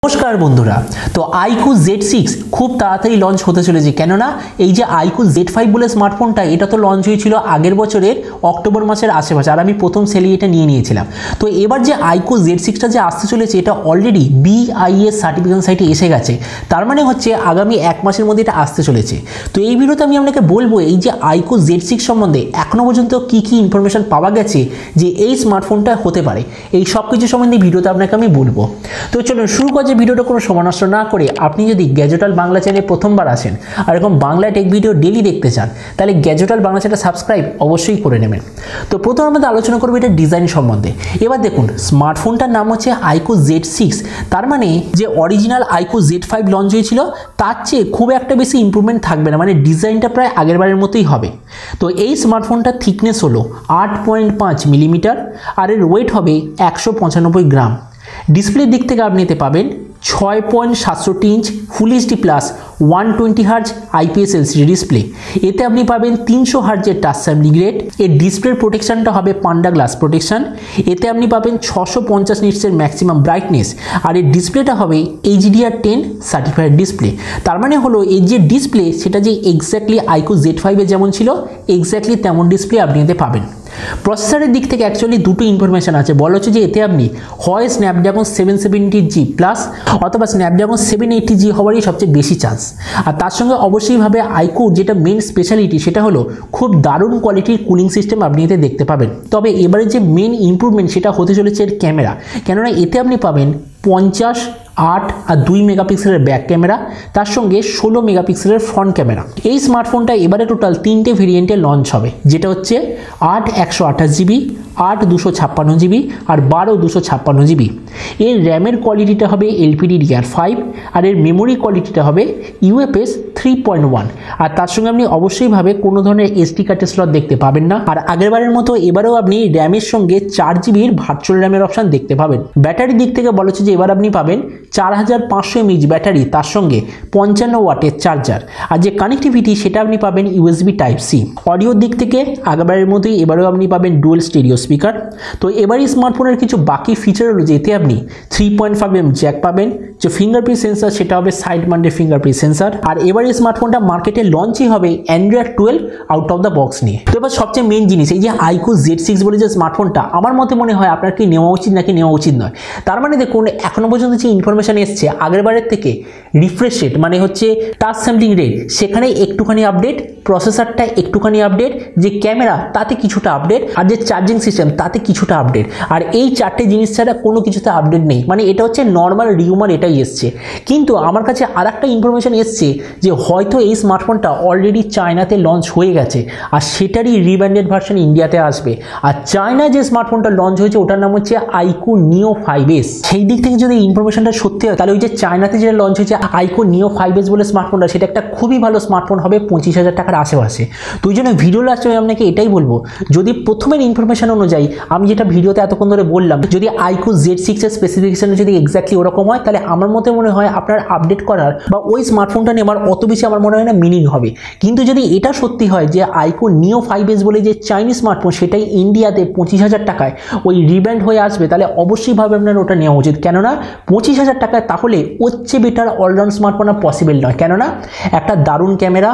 नमस्कार बंधुरा तो IQOO Z6 खूब ताड़ाताड़ी लॉन्च होते चलेছে কেননা এই যে IQOO Z5 বলে স্মার্টফোনটা এটা তো লঞ্চ হয়েছিল আগের বছরের অক্টোবর মাসের আশেপাশে আর আমি প্রথম সেলই এটা নিয়ে নিয়েছিলাম। তো এবার যে IQOO Z6 টা যে আসতে চলেছে এটা অলরেডি BIS সার্টিফিকেশন সাইটে এসে গেছে, তার মানে হচ্ছে আগামী এক মাসের মধ্যে এটা আসতে চলেছে। তো এই ভিডিওতে আমি আপনাকে বলবো এই যে IQOO Z6 সম্বন্ধে এখনো পর্যন্ত কি কি ইনফরমেশন পাওয়া গেছে যে এই স্মার্টফোনটা হতে পারে, এই সব কিছু সম্বন্ধে ভিডিওতে আপনাকে আমি বলবো। তো চলুন শুরু করা ভিডিওটা কোনো সময় নষ্ট না করে আপনি যদি গ্যাজেটাল বাংলা চ্যানেলে প্রথমবার আসেন আর এরকম বাংলা টেক ভিডিও ডেইলি দেখতে চান তাহলে গ্যাজেটাল বাংলা চ্যানেলটা সাবস্ক্রাইব অবশ্যই করে নেবেন। তো প্রথমে আমরা আলোচনা করব এটা ডিজাইন সম্বন্ধে। এবার দেখুন স্মার্টফোনটার নাম হচ্ছে IQOO Z6, তার মানে যে অরিজিনাল IQOO Z5 লঞ্চ হয়েছিল তার চেয়ে খুব একটা বেশি ইমপ্রুভমেন্ট থাকবে না, মানে ডিজাইনটা প্রায় আগের বারের মতোই হবে। তো এই স্মার্টফোনটার থিকনেস হলো 8.5 মিলিমিটার আর এর ওয়েট হবে 195 গ্রাম। ডিসপ্লের দিক থেকে আপনি নিতে পাবেন 6.67 inch full HD plus 120 hertz IPS LCD display. এতে আপনি পাবেন 300 হার্জের টাচ স্যাম্পলিং রেট। এর ডিসপ্লের প্রোটেকশনটা হবে পান্ডা গ্লাস প্রোটেকশন। এতে আপনি পাবেন 650 নিটসের ম্যাক্সিমাম ব্রাইটনেস আর এর ডিসপ্লেটা হবে HDR10 সার্টিফাইড ডিসপ্লে। তার মানে হলো এই যে ডিসপ্লে সেটা যে এক্স্যাক্টলি IQOO Z5 এ যেমন ছিল এক্স্যাক্টলি তেমন ডিসপ্লে আপনি এতে পাবেন। প্রসেসরের দিক থেকে অ্যাকচুয়ালি দুটো ইনফরমেশন আছে, বলা হচ্ছে যে এতে আপনি হয় স্ন্যাপড্রাগন 770G প্লাস অথবা স্ন্যাপড্রাগন 780G হওয়ারই সবচেয়ে বেশি চান্স। আর তার সঙ্গে অবশ্যইভাবে IQOO যেটা মেন স্পেশালিটি সেটা হলো খুব দারুণ কোয়ালিটির কুলিং সিস্টেম আপনি এতে দেখতে পাবেন। তবে এবারে যে মেন ইমপ্রুভমেন্ট সেটা হতে চলেছে এর ক্যামেরা, কেননা এতে আপনি পাবেন 50, 8 আর 2 মেগাপিক্সেলের ব্যাক ক্যামেরা, তার সঙ্গে 16 মেগাপিক্সেলের ফ্রন্ট ক্যামেরা। এই স্মার্টফোনটা এবারে টোটাল 3টে ভেরিয়েন্টে লঞ্চ হবে, যেটা হচ্ছে 8 128GB, 8 256GB আর 12 256GB। এর র্যামের কোয়ালিটিটা হবে LPDDR5 আর এর মেমোরি কোয়ালিটিটা হবে UFS 3.1। আর তার সঙ্গে আপনি অবশ্যইভাবে কোনো ধরনের SD কার্ডের স্লট দেখতে পাবেন না। আর আগেরবারের মতো এবারেও আপনি র্যামের সঙ্গে 4GBর ভার্চুয়াল র্যামের অপশান দেখতে পাবেন। ব্যাটারির দিক থেকে বলা হচ্ছে যে এবার আপনি পাবেন 4500 mAh ব্যাটারি, তার সঙ্গে 55 ওয়াটের চার্জার। আর যে কানেক্টিভিটি সেটা আপনি পাবেন USB Type-C। অডিওর দিক থেকে আগেরবারের মতোই এবারেও আপনি পাবেন ডুয়েল স্টেরিও স্পিকার। তো এবার এই স্মার্টফোনের কিছু বাকি ফিচার হলো যে এতে আপনি 3.5mm জ্যাক পাবেন, যে ফিঙ্গারপ্রিন্ট সেন্সার সেটা হবে সাইড মাউন্টেড ফিঙ্গারপ্রিন্ট সেন্সার। আর এবার এই স্মার্টফোনটা মার্কেটে লঞ্চই হবে Android 12 out of the box নিয়ে। তো এবার সবচেয়ে মেন জিনিস এই যে IQOO Z6 বলে যে স্মার্টফোনটা আমার মতে মনে হয় আপনার কি নেওয়া উচিত নাকি নেওয়া উচিত নয়। তার মানে দেখুন এখনো পর্যন্ত যে ইনফরমেশন এসছে আগেরবারের থেকে রিফ্রেশ রেট মানে হচ্ছে টাচ স্যাম্পলিং রেট সেখানে একটুখানি আপডেট, প্রসেসরটা একটুখানি আপডেট, যে ক্যামেরা তাতে কিছুটা আপডেট আর যে চার্জিং সিস্টেম তাতে কিছুটা আপডেট। আর এই চারটে জিনিস ছাড়া কোনো কিছুতে আপডেট নেই, মানে এটা হচ্ছে নর্মাল রিউমার এটাই এসছে। কিন্তু আমার কাছে আর একটা ইনফরমেশন এসছে যে হয়তো এই স্মার্টফোনটা অলরেডি চায়নাতে লঞ্চ হয়ে গেছে আর সেটারই রিব্র্যান্ডেড ভার্সন ইন্ডিয়াতে আসবে। আর চায়নায় যে স্মার্টফোনটা লঞ্চ হয়েছে ওটার নাম হচ্ছে IQOO Neo 5S। সেই দিক থেকে যদি ইনফরমেশনটা সত্যি হয় তাহলে ওই যে চায়নাতে যেটা লঞ্চ হয়েছে IQOO Neo 5S বলে স্মার্টফোনটা সেটা একটা খুবই ভালো স্মার্টফোন হবে 25,000 টাকার আশেপাশে। তো ওই জন্য ভিডিও লাস্টে আমি আপনাকে এটাই বলবো, যদি প্রথমের ইনফরমেশন অনুযায়ী আমি যেটা ভিডিওতে এতক্ষণ ধরে বললাম যদি IQOO Z6 এর স্পেসিফিকেশন যদি এক্স্যাক্টলি ওরকম হয় তাহলে আমার মতে মনে হয় আপনার আপডেট করার বা ওই স্মার্টফোনটা নেওয়ার অত বেশি আমার মনে হয় না মিনিং হবে। কিন্তু যদি এটা সত্যি হয় যে IQOO Neo 5S বলে যে চাইনিজ স্মার্টফোন সেটাই ইন্ডিয়াতে 25,000 টাকায় ওই রিব্র্যান্ড হয়ে আসবে তাহলে অবশ্যইভাবে আপনার ওটা নেওয়া উচিত। কেননা 25,000 টাকায় তাহলে ওর চেয়ে বেটার অলরাউন্ড স্মার্টফোন আর পসিবল নয়। কেননা একটা দারুণ ক্যামেরা,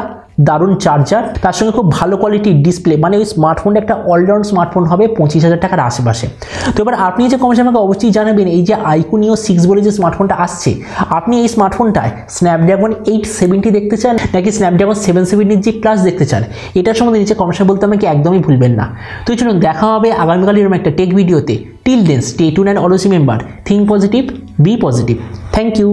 দারুণ চার্জার, তার সঙ্গে খুব ভালো কোয়ালিটির ডিসপ্লে, মানে ওই স্মার্টফোনটা একটা অলরাউন্ড স্মার্টফোন হবে 25,000 টাকার আশেপাশে। তো এবার আপনি যে কমেন্টে আমাকে অবশ্যই জানাবেন এই যে IQOO Neo 6 বলে যে স্মার্টফোনটা আসছে আপনি এই স্মার্টফোনটায় স্ন্যাপড্রাগন 870 দেখতে চান নাকি স্ন্যাপড্রাগন 770G প্লাস দেখতে চান, এটার সম্বন্ধে নিচে কমেন্টে বলতে আমাকে একদমই ভুলবেন না। তো চলুন দেখা হবে আগামীকাল এরকম একটা টেক ভিডিওতে। Till then stay tuned and always remember think positive, be positive. Thank you.